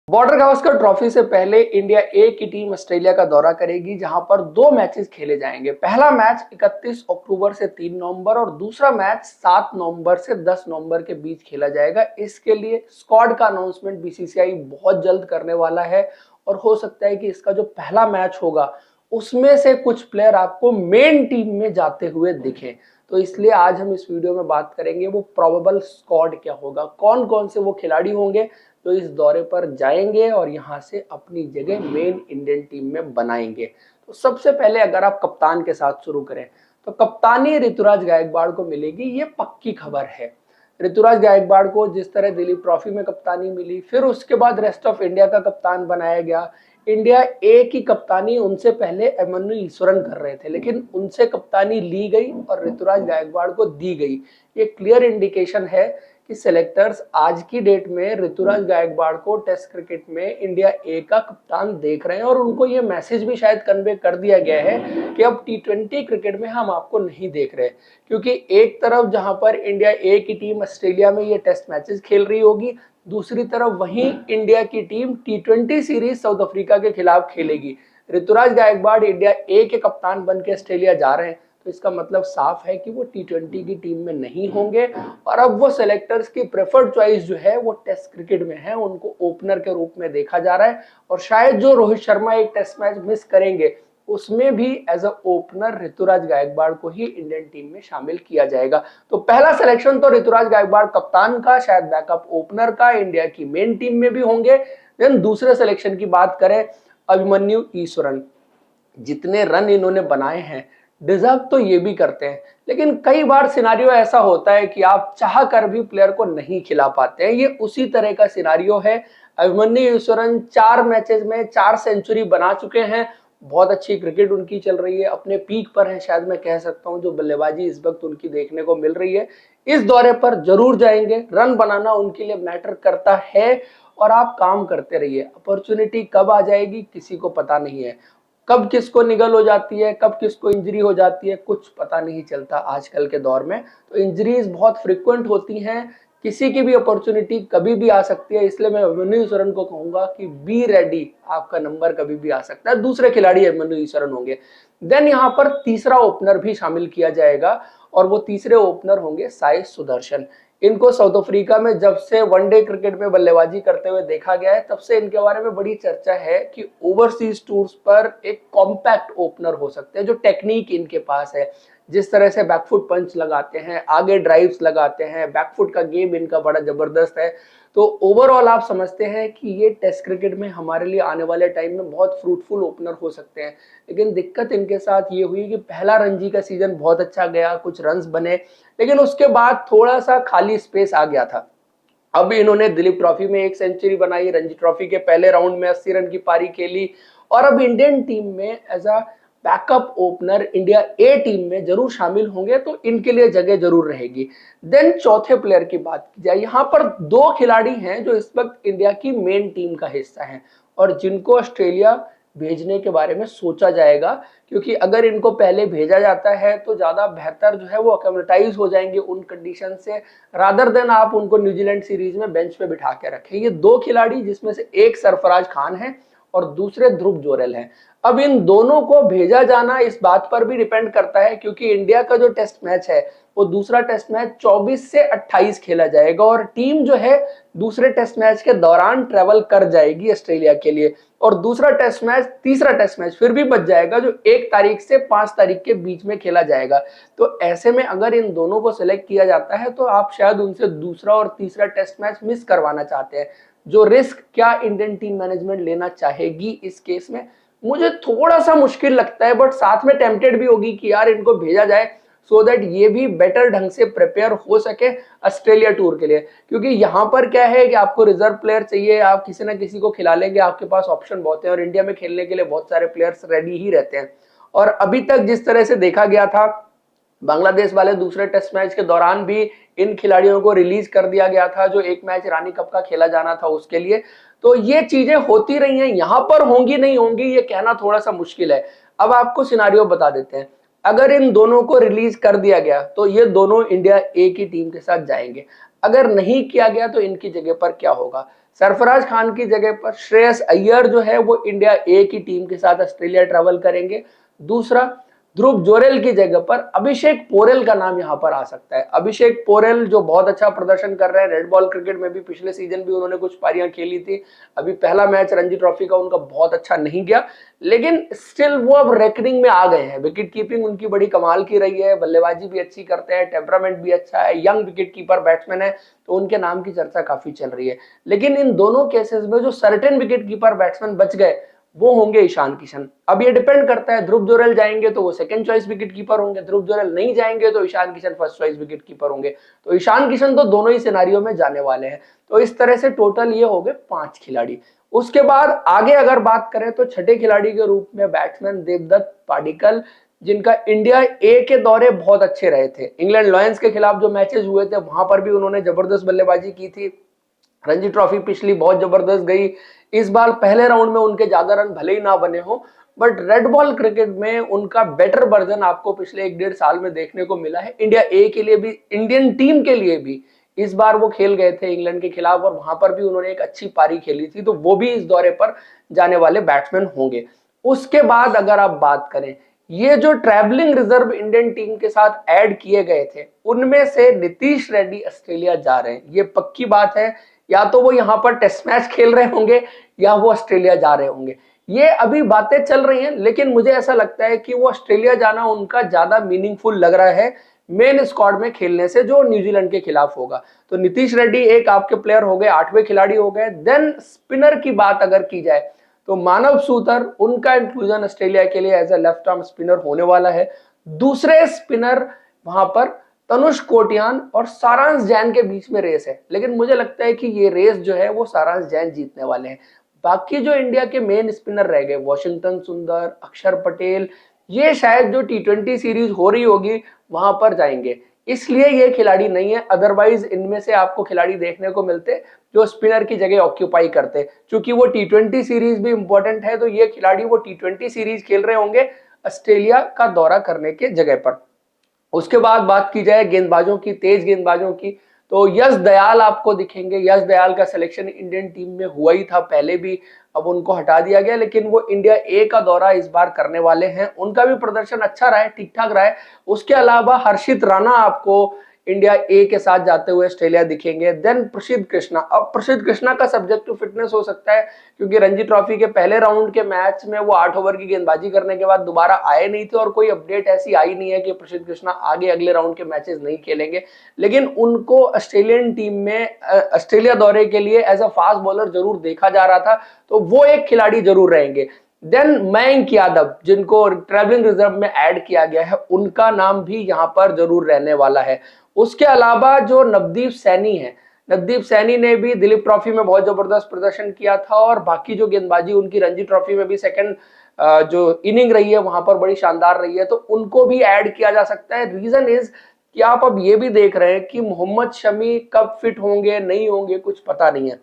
Border Gavaskar trophy से पहले India ए की टीम ऑस्ट्रेलिया का दौरा करेगी, जहां पर दो मैचेस खेले जाएंगे। पहला मैच 31 अक्टूबर से 3 नवंबर और दूसरा मैच 7 नवंबर से 10 नवंबर के बीच खेला जाएगा। इसके लिए स्क्वाड का अनाउंसमेंट बीसीसीआई बहुत जल्द करने वाला है और हो सकता है कि इसका जो पहला मैच होगा उसमें से कुछ प्लेयर आपको मेन टीम में जाते हुए दिखे। तो इसलिए आज हम इस वीडियो में बात करेंगे वो प्रोबेबल स्क्वाड क्या होगा, कौन कौन से वो खिलाड़ी होंगे जो इस दौरे पर जाएंगे और यहाँ से अपनी जगह मेन इंडियन टीम में बनाएंगे। तो सबसे पहले अगर आप कप्तान के साथ शुरू करें तो कप्तानी ऋतुराज गायकवाड़ को मिलेगी, ये पक्की खबर है। ऋतुराज गायकवाड़ को जिस तरह दिलीप ट्रॉफी में कप्तानी मिली, फिर उसके बाद रेस्ट ऑफ इंडिया का कप्तान बनाया गया। इंडिया ए की कप्तानी उनसे पहले अभिमन्यु ईश्वरन कर रहे थे, लेकिन उनसे कप्तानी ली गई और ऋतुराज गायकवाड़ को दी गई। ये क्लियर इंडिकेशन है कि सेलेक्टर्स आज की डेट में ऋतुराज गायकवाड़ को टेस्ट क्रिकेट में इंडिया ए का कप्तान देख रहे हैं और उनको ये मैसेज भी शायद कन्वे कर दिया गया है कि अब टी20 क्रिकेट में हम आपको नहीं देख रहे, क्योंकि एक तरफ जहां पर इंडिया ए की टीम ऑस्ट्रेलिया में ये टेस्ट मैचेस खेल रही होगी, दूसरी तरफ वहीं इंडिया की टीम टी20 सीरीज साउथ अफ्रीका के खिलाफ खेलेगी। ऋतुराज गायकवाड़ इंडिया ए के कप्तान बन के ऑस्ट्रेलिया जा रहे हैं, तो इसका मतलब साफ है कि वो टी20 की टीम में नहीं होंगे और अब वो सेलेक्टर्स की प्रेफर्ड चॉइस जो है वो टेस्ट क्रिकेट में है, उनको ओपनर के रूप में देखा जा रहा है। और शायद जो रोहित शर्मा एक टेस्ट मैच मिस करेंगे उसमें भी as a opener Ruturaj Gaikwad को ही इंडियन टीम में शामिल किया जाएगा। तो पहला सिलेक्शन तो ऋतुराज गायकवाड़ कप्तान का, शायद बैकअप ओपनर का, इंडिया की मेन टीम में भी होंगे। देन दूसरे सिलेक्शन की बात करें, अभिमन्यु ईश्वरन। जितने रन इन्होंने बनाए हैं डिजर्व तो ये भी करते हैं, लेकिन कई बार सिनारियो ऐसा होता है कि आप चाह कर भी प्लेयर को नहीं खिला पाते हैं। ये उसी तरह का सिनारियो है। अभिमन्यु ईश्वरन 4 मैचेस में 4 सेंचुरी बना चुके हैं, बहुत अच्छी क्रिकेट उनकी चल रही है, अपने पीक पर है शायद मैं कह सकता हूं। जो बल्लेबाजी इस वक्त उनकी देखने को मिल रही है, इस दौरे पर जरूर जाएंगे। रन बनाना उनके लिए मैटर करता है और आप काम करते रहिए। अपॉर्चुनिटी कब आ जाएगी किसी को पता नहीं है, कब किसको निगल हो जाती है, कब किसको इंजरी हो जाती है, कुछ पता नहीं चलता आजकल के दौर में। तो इंजरीज बहुत फ्रिक्वेंट होती हैं, किसी की भी अपॉर्चुनिटी कभी भी आ सकती है। इसलिए मैं अभिमन्यु ईश्वरन को कहूंगा कि बी रेडी, आपका नंबर कभी भी आ सकता है। दूसरे खिलाड़ी अभिमन्यु ईश्वरन होंगे। देन यहाँ पर तीसरा ओपनर भी शामिल किया जाएगा और वो तीसरे ओपनर होंगे साई सुदर्शन। इनको साउथ अफ्रीका में जब से वनडे क्रिकेट में बल्लेबाजी करते हुए देखा गया है, तब से इनके बारे में बड़ी चर्चा है कि ओवरसीज टूर्स पर एक कॉम्पैक्ट ओपनर हो सकते हैं। जो टेक्निक इनके पास है, जिस तरह से बैकफुट पंच लगाते हैं, आगे ड्राइव्स लगाते हैं, बैकफुट का गेम इनका बड़ा जबरदस्त है। तो ओवरऑल आप समझते हैं कि ये टेस्ट क्रिकेट में हमारे लिए आने वाले टाइम में बहुत फ्रूटफुल ओपनर हो सकते हैं। लेकिन दिक्कत इनके साथ ये हुई कि पहला रणजी का सीजन बहुत अच्छा गया, कुछ रन्स बने, लेकिन उसके बाद थोड़ा सा खाली स्पेस आ गया था। अब इन्होंने दिलीप ट्रॉफी में 1 सेंचुरी बनाई, रणजी ट्रॉफी के पहले राउंड में 80 रन की पारी खेली और अब इंडियन टीम में as a backup opener India A team में जरूर शामिल होंगे, तो इनके लिए जगह जरूर रहेगी। देन चौथे प्लेयर की बात की जाए, यहाँ पर 2 खिलाड़ी हैं जो इस वक्त इंडिया की मेन टीम का हिस्सा हैं और जिनको ऑस्ट्रेलिया भेजने के बारे में सोचा जाएगा, क्योंकि अगर इनको पहले भेजा जाता है तो ज्यादा बेहतर जो है वो अक्लेमेटाइज हो जाएंगे उन कंडीशन से, रादर देन आप उनको न्यूजीलैंड सीरीज में बेंच पे बिठा के रखें। ये 2 खिलाड़ी, जिसमें से एक सरफराज खान है और दूसरे ध्रुव जोरेल हैं। अब इन दोनों को भेजा जाना इस बात पर भी डिपेंड करता है, क्योंकि इंडिया का जो टेस्ट मैच है वो दूसरा टेस्ट मैच 24 से 28 खेला जाएगा और टीम जो है दूसरे टेस्ट मैच के दौरान ट्रेवल कर जाएगी ऑस्ट्रेलिया के लिए, और दूसरा टेस्ट मैच, तीसरा टेस्ट मैच फिर भी बच जाएगा जो 1 तारीख से 5 तारीख के बीच में खेला जाएगा। तो ऐसे में अगर इन दोनों को सिलेक्ट किया जाता है तो आप शायद उनसे दूसरा और तीसरा टेस्ट मैच मिस करवाना चाहते हैं। जो रिस्क क्या इंडियन टीम मैनेजमेंट लेना चाहेगी इस केस में, मुझे थोड़ा सा मुश्किल लगता है, बट साथ में टेम्पटेड भी होगी कि यार इनको भेजा जाए सो दैट ये भी बेटर ढंग से प्रिपेयर हो सके ऑस्ट्रेलिया टूर के लिए। क्योंकि यहाँ पर क्या है कि आपको रिजर्व प्लेयर चाहिए, आप किसी ना किसी को खिला लेंगे, आपके पास ऑप्शन बहुत है और इंडिया में खेलने के लिए बहुत सारे प्लेयर्स रेडी ही रहते हैं। और अभी तक जिस तरह से देखा गया था, बांग्लादेश वाले दूसरे टेस्ट मैच के दौरान भी इन खिलाड़ियों को रिलीज कर दिया गया था जो एक मैच रानी कप का खेला जाना था उसके लिए। तो ये चीजें होती रही हैं, यहाँ पर होंगी नहीं होंगी ये कहना थोड़ा सा मुश्किल है। अब आपको सिनारियो बता देते हैं, अगर इन दोनों को रिलीज कर दिया गया तो ये दोनों इंडिया ए की टीम के साथ जाएंगे, अगर नहीं किया गया तो इनकी जगह पर क्या होगा। सरफराज खान की जगह पर श्रेयस अय्यर जो है वो इंडिया ए की टीम के साथ ऑस्ट्रेलिया ट्रैवल करेंगे। दूसरा, ध्रुव जोरेल की जगह पर अभिषेक पोरेल का नाम यहां पर आ सकता है। अभिषेक पोरेल जो बहुत अच्छा प्रदर्शन कर रहे हैं, रेड बॉल क्रिकेट में भी पिछले सीजन भी उन्होंने कुछ पारियां खेली थी। अभी पहला मैच रणजी ट्रॉफी का उनका बहुत अच्छा नहीं गया, लेकिन स्टिल वो अब रैंकिंग में आ गए हैं। विकेट कीपिंग उनकी बड़ी कमाल की रही है, बल्लेबाजी भी अच्छी करते हैं, टेम्परामेंट भी अच्छा है, यंग विकेट कीपर बैट्समैन है, तो उनके नाम की चर्चा काफी चल रही है। लेकिन इन दोनों केसेस में जो सर्टेन विकेट कीपर बैट्समैन बच गए वो होंगे ईशान किशन। अब ये डिपेंड करता है, ध्रुव जोरेल जाएंगे तो वो सेकंड चॉइस विकेट कीपर होंगे, ध्रुव जोरेल नहीं जाएंगे तो Ishan Kishan first choice wicket keeper होंगे। तो ईशान किशन तो दोनों ही सिनारियों में जाने वाले हैं। तो इस तरह से टोटल ये हो गए 5 खिलाड़ी। उसके बाद आगे अगर बात करें तो छठे खिलाड़ी के रूप में बैट्समैन देवदत्त पाडिक्कल, जिनका इंडिया ए के दौरे बहुत अच्छे रहे थे। इंग्लैंड लॉयंस के खिलाफ जो मैचेस हुए थे वहां पर भी उन्होंने जबरदस्त बल्लेबाजी की थी। रणजी ट्रॉफी पिछली बहुत जबरदस्त गई। इस बार पहले राउंड में उनके ज्यादा रन भले ही ना बने हो, बट रेड बॉल क्रिकेट में उनका बेटर वर्जन आपको पिछले 1-1.5 साल में देखने को मिला है। इंडिया ए के लिए भी, इंडियन टीम के लिए भी इस बार वो खेल गए थे इंग्लैंड के खिलाफ और वहां पर भी उन्होंने एक अच्छी पारी खेली थी, तो वो भी इस दौरे पर जाने वाले बैट्समैन होंगे। उसके बाद अगर आप बात करें, ये जो ट्रैवलिंग रिजर्व इंडियन टीम के साथ ऐड किए गए थे उनमें से नीतीश रेड्डी ऑस्ट्रेलिया जा रहे हैं, ये पक्की बात है। या तो वो यहाँ पर टेस्ट मैच खेल रहे होंगे या वो ऑस्ट्रेलिया जा रहे होंगे। ये अभी बातें चल रही हैं, लेकिन मुझे ऐसा लगता है कि वो ऑस्ट्रेलिया जाना उनका ज्यादा मीनिंगफुल लग रहा है मेन स्क्वाड में खेलने से, जो न्यूजीलैंड के खिलाफ होगा। तो नीतीश रेड्डी एक आपके प्लेयर हो गए, 8वें खिलाड़ी हो गए। देन स्पिनर की बात अगर की जाए तो मानव सूतर, उनका इंक्लूजन ऑस्ट्रेलिया के लिए as a left arm spinner होने वाला है। दूसरे स्पिनर वहां पर तनुष कोटियान और सारांश जैन के बीच में रेस है, लेकिन मुझे लगता है कि ये रेस जो है वो सारांश जैन जीतने वाले हैं। बाकी जो इंडिया के मेन स्पिनर रह गए, वॉशिंगटन सुंदर, अक्षर पटेल, ये शायद जो टी20 सीरीज हो रही होगी वहां पर जाएंगे, इसलिए ये खिलाड़ी नहीं है। अदरवाइज इनमें से आपको खिलाड़ी देखने को मिलते जो स्पिनर की जगह ऑक्यूपाई करते। क्योंकि वो टी20 सीरीज भी इंपॉर्टेंट है, तो ये खिलाड़ी वो टी20 सीरीज खेल रहे होंगे ऑस्ट्रेलिया का दौरा करने के जगह पर। उसके बाद बात की जाए गेंदबाजों की, तेज गेंदबाजों की, तो यश दयाल आपको दिखेंगे। यश दयाल का सिलेक्शन इंडियन टीम में हुआ ही था पहले भी, अब उनको हटा दिया गया, लेकिन वो इंडिया ए का दौरा इस बार करने वाले हैं। उनका भी प्रदर्शन अच्छा रहा है, ठीक ठाक रहा है। उसके अलावा हर्षित राणा आपको इंडिया ए के साथ जाते हुए ऑस्ट्रेलिया दिखेंगे। देन प्रसिद्ध कृष्णा, अब प्रसिद्ध कृष्णा का सब्जेक्ट टू फिटनेस हो सकता है, क्योंकि रणजी ट्रॉफी के पहले राउंड के मैच में वो 8 ओवर की गेंदबाजी करने के बाद दोबारा आए नहीं थे और कोई अपडेट ऐसी आई नहीं है कि प्रसिद्ध कृष्णा आगे अगले राउंड के मैचेस नहीं खेलेंगे। लेकिन उनको ऑस्ट्रेलियन टीम में ऑस्ट्रेलिया दौरे के लिए एज अ फास्ट बॉलर जरूर देखा जा रहा था, तो वो एक खिलाड़ी जरूर रहेंगे। देन मयंक यादव, जिनको ट्रैवलिंग रिजर्व में ऐड किया गया है, उनका नाम भी यहां पर जरूर रहने वाला है। उसके अलावा जो नवदीप सैनी है, नवदीप सैनी ने भी दिलीप ट्रॉफी में बहुत जबरदस्त प्रदर्शन किया था और बाकी जो गेंदबाजी उनकी रणजी ट्रॉफी में भी सेकंड जो इनिंग रही है वहां पर बड़ी शानदार रही है, तो उनको भी ऐड किया जा सकता है। रीजन इज कि आप अब ये भी देख रहे हैं कि मोहम्मद शमी कब फिट होंगे नहीं होंगे कुछ पता नहीं है,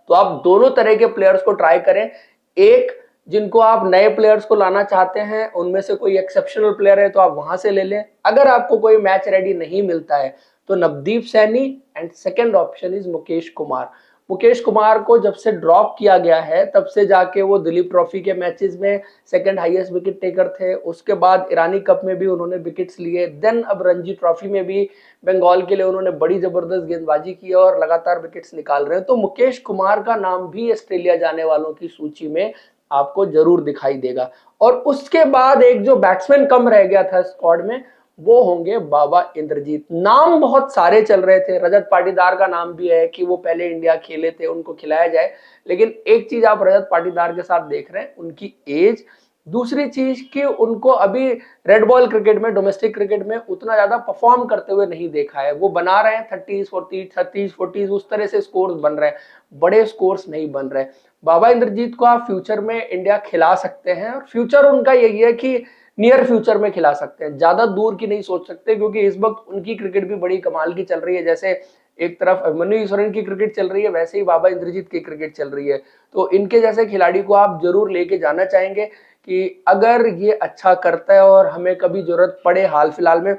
तो आप दोनों तरह के प्लेयर्स को ट्राई करें। एक, जिनको आप नए प्लेयर्स को लाना चाहते हैं, उनमें से कोई एक्सेप्शनल प्लेयर है तो आप वहां से ले लें। अगर आपको कोई मैच रेडी नहीं मिलता है तो Navdeep Saini, and second option is Mukesh Kumar. Mukesh Kumar को जब से ड्रॉप किया गया है तब से जाके वो दिलीप ट्रॉफी के मैचेस में सेकंड हाईएस्ट विकेट टेकर थे, उसके बाद ईरानी कप में भी उन्होंने विकेट्स लिए, देन अब रणजी ट्रॉफी में भी बंगाल के लिए उन्होंने बड़ी जबरदस्त गेंदबाजी की और लगातार विकेट्स निकाल रहे हैं। तो मुकेश कुमार का नाम भी ऑस्ट्रेलिया जाने वालों की सूची में आपको जरूर दिखाई देगा। और उसके बाद एक जो बैट्समैन कम रह गया था स्क्वाड में, वो होंगे बाबा इंद्रजीत। नाम बहुत सारे चल रहे थे, रजत पाटीदार का नाम भी है कि वो पहले इंडिया खेले थे, उनको खिलाया जाए, लेकिन एक चीज आप रजत पाटीदार के साथ देख रहे हैं, उनकी एज। दूसरी चीज कि उनको अभी रेड बॉल क्रिकेट में, डोमेस्टिक क्रिकेट में उतना ज्यादा परफॉर्म करते हुए नहीं देखा है। वो बना रहे हैं 30-40 उस तरह से स्कोर्स बन रहे हैं, बड़े स्कोर्स नहीं बन रहे। बाबा इंद्रजीत को आप फ्यूचर में इंडिया खिला सकते हैं, और फ्यूचर उनका यही है कि नियर फ्यूचर में खिला सकते हैं, ज्यादा दूर की नहीं सोच सकते, क्योंकि इस वक्त उनकी क्रिकेट भी बड़ी कमाल की चल रही है। जैसे एक तरफ अभिमन्यु ईश्वरन की क्रिकेट चल रही है, वैसे ही बाबा इंद्रजीत की क्रिकेट चल रही है। तो इनके जैसे खिलाड़ी को आप जरूर लेके जाना चाहेंगे कि अगर ये अच्छा करता है और हमें कभी जरूरत पड़े हाल फिलहाल में,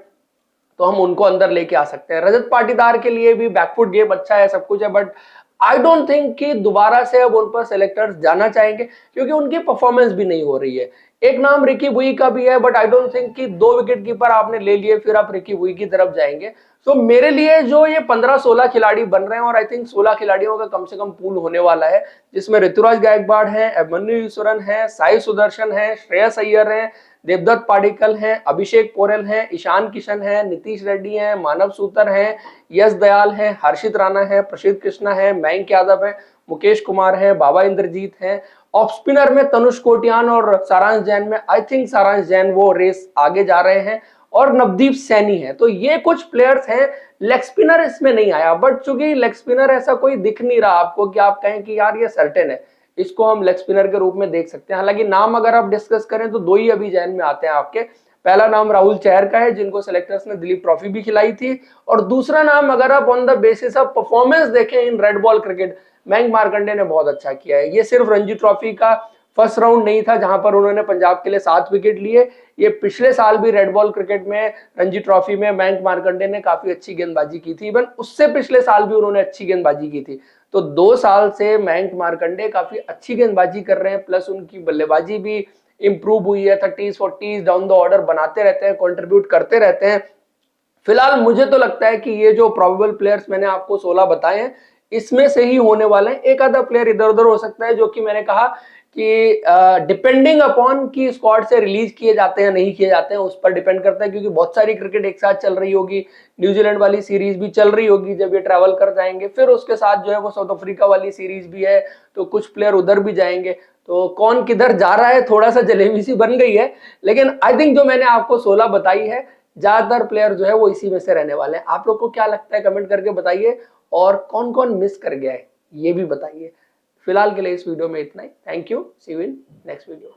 तो हम उनको अंदर लेके आ सकते हैं। रजत पाटीदार के लिए भी बैकफुट गेम अच्छा है, सब कुछ है, बट आई डोंट थिंक कि दोबारा से अब उन पर सेलेक्टर्स जाना चाहेंगे, क्योंकि उनकी परफॉर्मेंस भी नहीं हो रही है। एक नाम रिकी बुई का भी है, बट आई डोंट थिंक कि 2 विकेट कीपर आपने ले लिए फिर आप रिकी बुई की तरफ जाएंगे। तो मेरे लिए जो ये 15-16 खिलाड़ी बन रहे हैं, और आई थिंक 16 खिलाड़ियों का कम से कम पूल होने वाला है, जिसमें ऋतुराज गायकवाड़ है, अभिमन्यु ईश्वरन है, साई सुदर्शन है, श्रेयस अय्यर है, देवदत्त पाडिक्कल हैं, अभिषेक पोरेल हैं, ईशान किशन हैं, नीतीश रेड्डी हैं, मानव सूतर हैं, यश दयाल हैं, हर्षित राणा है, प्रसिद्ध कृष्णा है, मयंक यादव है, मुकेश कुमार है, बाबा इंद्रजीत हैं। ऑफ स्पिनर में तनुष कोटियान और सारांश जैन में आई थिंक सारांश जैन वो रेस आगे जा रहे हैं, और नवदीप सैनी है। तो ये कुछ प्लेयर्स हैं। लेग स्पिनर इसमें नहीं आया, बट चूंकि लेग स्पिनर ऐसा कोई दिख नहीं रहा आपको कि आप कहें कि यार ये सर्टेन है, इसको हम लेग स्पिनर के रूप में देख सकते हैं। हालांकि नाम अगर आप डिस्कस करें तो 2 ही अभी जहन में आते हैं आपके। पहला नाम राहुल चहर का है, जिनको सेलेक्टर्स ने दिलीप ट्रॉफी भी खिलाई थी, और दूसरा नाम अगर आप on the basis of performance देखें in red ball cricket, Mayank Markande ने बहुत अच्छा किया है। ये सिर्फ रणजी ट्रॉफी का फर्स्ट राउंड नहीं था जहां पर उन्होंने पंजाब के लिए 7 विकेट लिए, ये पिछले साल भी रेड बॉल क्रिकेट में रणजी ट्रॉफी में मयंक मार्कंडे ने काफी अच्छी गेंदबाजी की थी। इवन उससे पिछले साल भी उन्होंने अच्छी गेंदबाजी की थी। तो 2 साल से मयंक मार्कंडे काफी अच्छी गेंदबाजी कर रहे हैं, प्लस उनकी बल्लेबाजी भी इंप्रूव हुई है। 30s 40s down the order बनाते रहते हैं, कंट्रीब्यूट करते रहते हैं। फिलहाल मुझे तो लगता है कि ये जो प्रोबेबल प्लेयर्स मैंने आपको 16 बताए हैं, इसमें से ही होने वाले हैं। एक आधा प्लेयर इधर उधर हो सकता है, जो कि मैंने कहा कि डिपेंडिंग अपॉन कि स्क्वाड से रिलीज किए जाते हैं नहीं किए जाते हैं, उस पर डिपेंड करता है, क्योंकि बहुत सारी क्रिकेट एक साथ चल रही होगी। न्यूजीलैंड वाली सीरीज भी चल रही होगी जब ये ट्रैवल कर जाएंगे, फिर उसके साथ जो है वो साउथ अफ्रीका वाली सीरीज भी है, तो कुछ प्लेयर उधर भी जाएंगे। तो कौन किधर जा रहा है, थोड़ा सा जलेबी सी बन गई है। लेकिन आई थिंक जो मैंने आपको 16 बताई है, ज्यादातर प्लेयर जो है वो इसी में से रहने वाले हैं। आप लोग को क्या लगता है कमेंट करके बताइए, और कौन कौन मिस कर गया है ये भी बताइए। फिलहाल के लिए इस वीडियो में इतना ही। Thank you, see you in next video.